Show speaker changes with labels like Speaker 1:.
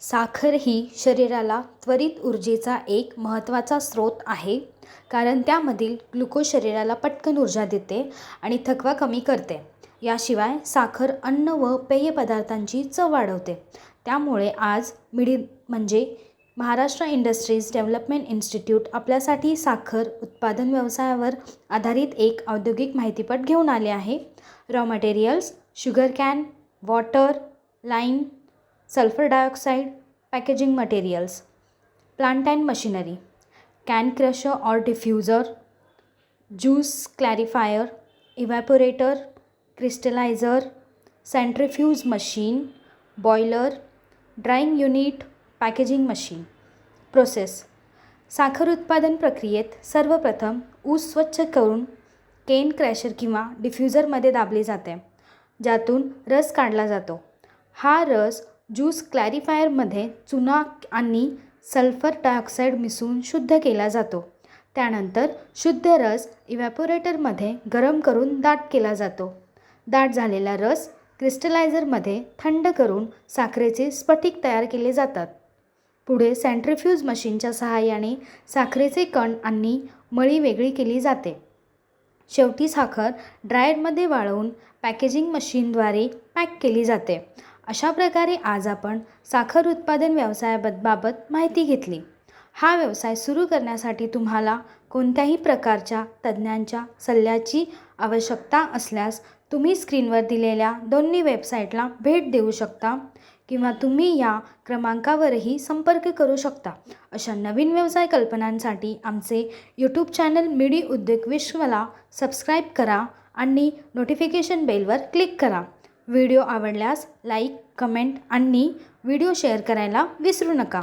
Speaker 1: साखर ही शरीराला त्वरित ऊर्जेचा एक महत्त्वाचा स्रोत आहे, कारण त्यामधील ग्लुकोज शरीराला पटकन ऊर्जा देते आणि थकवा कमी करते. याशिवाय साखर अन्न व पेय पदार्थांची चव वाढवते. त्यामुळे आज महाराष्ट्र इंडस्ट्रीज डेव्हलपमेंट इन्स्टिट्यूट आपल्यासाठी साखर उत्पादन व्यवसायावर आधारित एक औद्योगिक माहितीपट घेऊन आले आहे. Raw materials: sugar can, water, line, sulphur dioxide, packaging materials, plant and machinery, can crusher or diffuser, juice clarifier, evaporator, crystallizer, centrifuge machine, boiler, drying unit, packaging machine. Process: साखर उत्पादन प्रक्रियेत सर्वप्रथम ऊस स्वच्छ करून केन क्रॅशर किंवा डिफ्युजरमध्ये दाबले जाते, ज्यातून रस काढला जातो. हा रस ज्यूस क्लॅरिफायरमध्ये चुना आणि सल्फर डायऑक्साईड मिसळून शुद्ध केला जातो. त्यानंतर शुद्ध रस इव्हॅपोरेटरमध्ये गरम करून दाट केला जातो. दाट झालेला रस क्रिस्टलायझरमध्ये थंड करून साखरेचे स्फटिक तयार केले जातात. पुढे सेंट्रिफ्यूज मशीनच्या सहाय्याने साखरेचे कण आणि मळी वेगळी केली जाते. शेवटी साखर ड्रायरमध्ये वाळवून पॅकेजिंग मशीनद्वारे पॅक केली जाते. अशा प्रकारे आज आपण साखर उत्पादन व्यवसायाबाबत माहिती घेतली. हा व्यवसाय सुरू करण्यासाठी तुम्हाला कोणत्याही प्रकारच्या तज्ज्ञांच्या सल्ल्याची आवश्यकता असल्यास तुम्ही स्क्रीनवर दिलेल्या दोन्ही वेबसाईटला भेट देऊ शकता किंवा तुम्ही या क्रमांकावरही संपर्क करू शकता. अशा नवीन व्यवसाय कल्पनांसाठी आमचे यूट्यूब चॅनल मिडी उद्योग विश्वला सबस्क्राईब करा आणि नोटिफिकेशन बेलवर क्लिक करा. व्हिडिओ आवडल्यास लाईक, कमेंट आणि व्हिडिओ शेअर करायला विसरू नका.